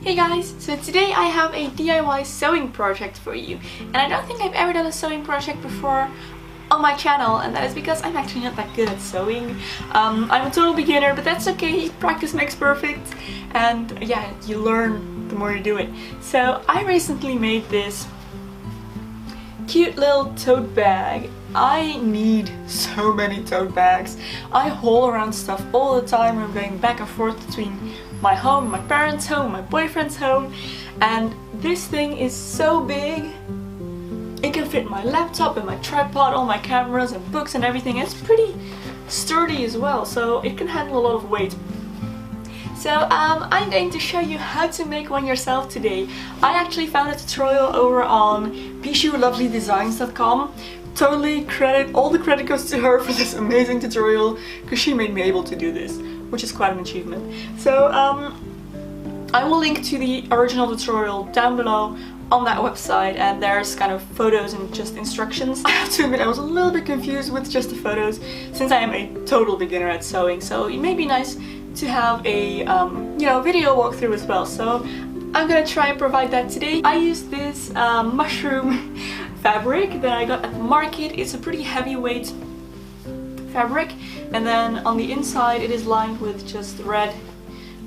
Hey guys, so today I have a DIY sewing project for you, and I don't think I've ever done a sewing project before on my channel, and that is because I'm actually not that good at sewing. I'm a total beginner, but that's okay, practice makes perfect, and yeah, you learn the more you do it. So I recently made this cute little tote bag. I need so many tote bags. I haul around stuff all the time. I'm going back and forth between my home, my parents' home, my boyfriend's home, and this thing is so big. It can fit my laptop and my tripod, all my cameras and books and everything. It's pretty sturdy as well, so it can handle a lot of weight. So I'm going to show you how to make one yourself today. I actually found a tutorial over on pishulovelydesigns.com. Totally all the credit goes to her for this amazing tutorial, because she made me able to do this, which is quite an achievement. So I will link to the original tutorial down below on that website, and there's kind of photos and just instructions. I have to admit I was a little bit confused with just the photos, since I am a total beginner at sewing, so it may be nice to have a video walkthrough as well. So I'm gonna try and provide that today. I used this mushroom fabric that I got at the market. It's a pretty heavyweight fabric, and then on the inside it is lined with just red.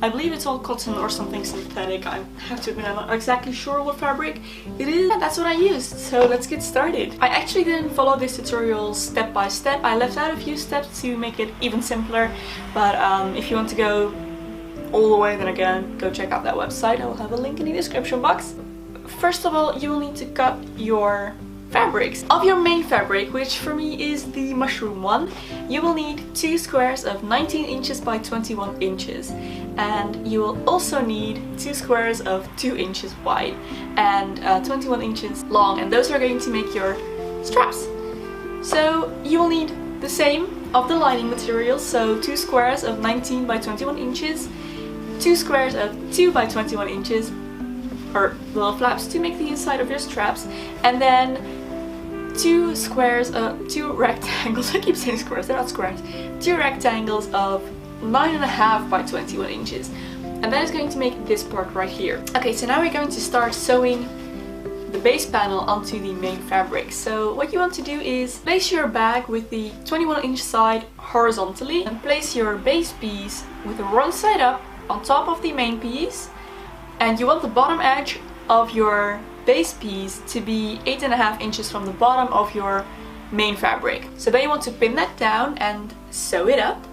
I believe it's all cotton or something synthetic. I have to admit I'm not exactly sure what fabric it is. That's what I used, so let's get started. I actually didn't follow this tutorial step by step. I left out a few steps to make it even simpler, but if you want to go all the way, then again, go check out that website. I will have a link in the description box. First of all, you will need to cut your fabrics. Of your main fabric, which for me is the mushroom one, you will need 2 squares of 19 inches by 21 inches. And you will also need 2 squares of 2 inches wide and 21 inches long, and those are going to make your straps. So you will need the same of the lining material, so 2 squares of 19 by 21 inches, 2 squares of 2 by 21 inches, or little flaps to make the inside of your straps, and then 2 rectangles, I keep saying squares, they're not squares, 2 rectangles of 9.5 by 21 inches. And that is going to make this part right here. Okay, so now we're going to start sewing the base panel onto the main fabric. So what you want to do is place your bag with the 21-inch side horizontally, and place your base piece with the wrong side up on top of the main piece. And you want the bottom edge of your base piece to be 8.5 inches from the bottom of your main fabric. So then you want to pin that down and sew it up.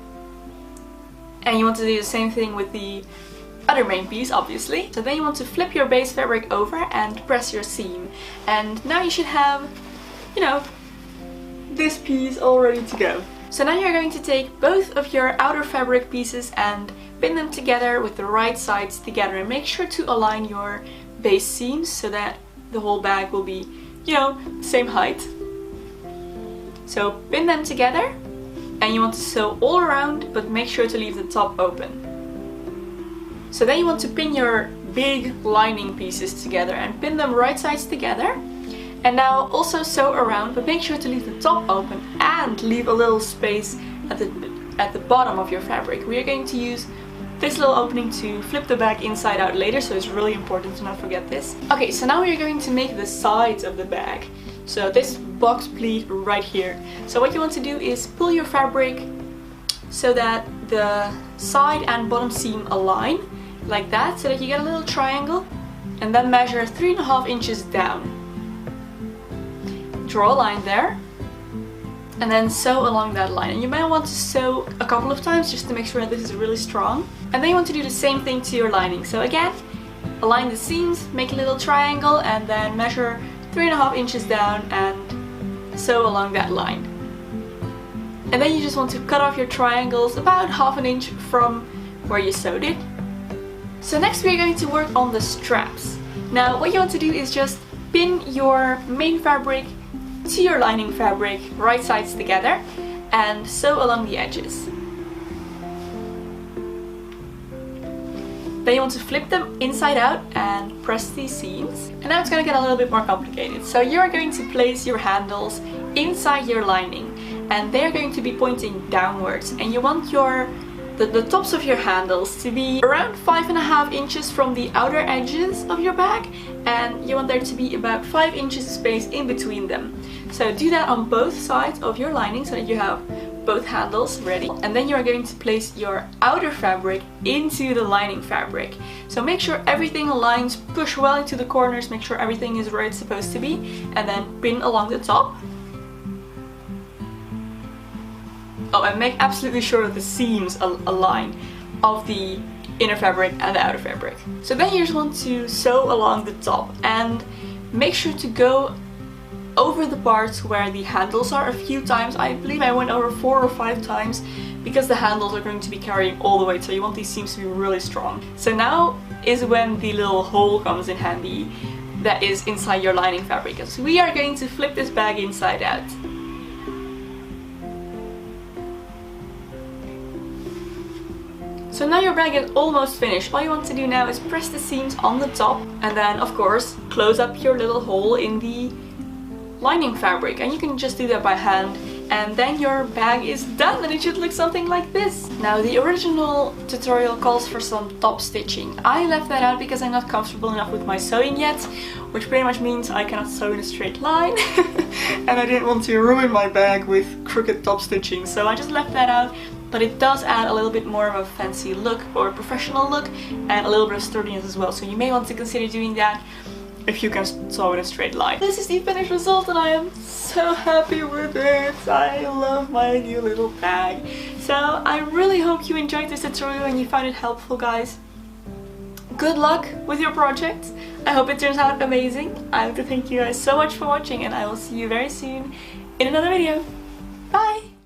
And you want to do the same thing with the other main piece, obviously. So then you want to flip your base fabric over and press your seam. And now you should have, this piece all ready to go. So now you're going to take both of your outer fabric pieces and pin them together with the right sides together, and make sure to align your base seams so that the whole bag will be, same height. So pin them together, and you want to sew all around, but make sure to leave the top open. So then you want to pin your big lining pieces together and pin them right sides together. And now also sew around, but make sure to leave the top open and leave a little space at the bottom of your fabric. We are going to use this little opening to flip the bag inside out later, so it's really important to not forget this. Okay, so now we are going to make the sides of the bag. So this box pleat right here. So what you want to do is pull your fabric so that the side and bottom seam align, like that, so that you get a little triangle, and then measure 3.5 inches down. Draw a line there, and then sew along that line. And you might want to sew a couple of times just to make sure that this is really strong. And then you want to do the same thing to your lining. So again, align the seams, make a little triangle, and then measure 3.5 inches down and sew along that line. And then you just want to cut off your triangles about 1/2 inch from where you sewed it. So next we're going to work on the straps. Now what you want to do is just pin your main fabric to your lining fabric, right sides together, and sew along the edges. Then you want to flip them inside out and press these seams. And now it's going to get a little bit more complicated. So you're going to place your handles inside your lining, and they're going to be pointing downwards, and you want your the tops of your handles to be around 5.5 inches from the outer edges of your bag, and you want there to be about 5 inches of space in between them. So do that on both sides of your lining so that you have both handles ready, and then you are going to place your outer fabric into the lining fabric. So make sure everything aligns, push well into the corners, make sure everything is where it's supposed to be, and then pin along the top. Oh, and make absolutely sure that the seams align of the inner fabric and the outer fabric. So then you just want to sew along the top and make sure to go over the parts where the handles are a few times. I believe I went over 4 or 5 times because the handles are going to be carrying all the weight, so you want these seams to be really strong. So now is when the little hole comes in handy that is inside your lining fabric, because we are going to flip this bag inside out. So now your bag is almost finished. All you want to do now is press the seams on the top and then of course close up your little hole in the lining fabric, and you can just do that by hand, and then your bag is done and it should look something like this. Now the original tutorial calls for some top stitching. I left that out because I'm not comfortable enough with my sewing yet, which pretty much means I cannot sew in a straight line and I didn't want to ruin my bag with crooked top stitching, so I just left that out. But it does add a little bit more of a fancy look or a professional look and a little bit of sturdiness as well, so you may want to consider doing that if you can sew in a straight line. This is the finished result and I am so happy with it. I love my new little bag. So I really hope you enjoyed this tutorial and you found it helpful, guys. Good luck with your project. I hope it turns out amazing. I have to thank you guys so much for watching, and I will see you very soon in another video. Bye!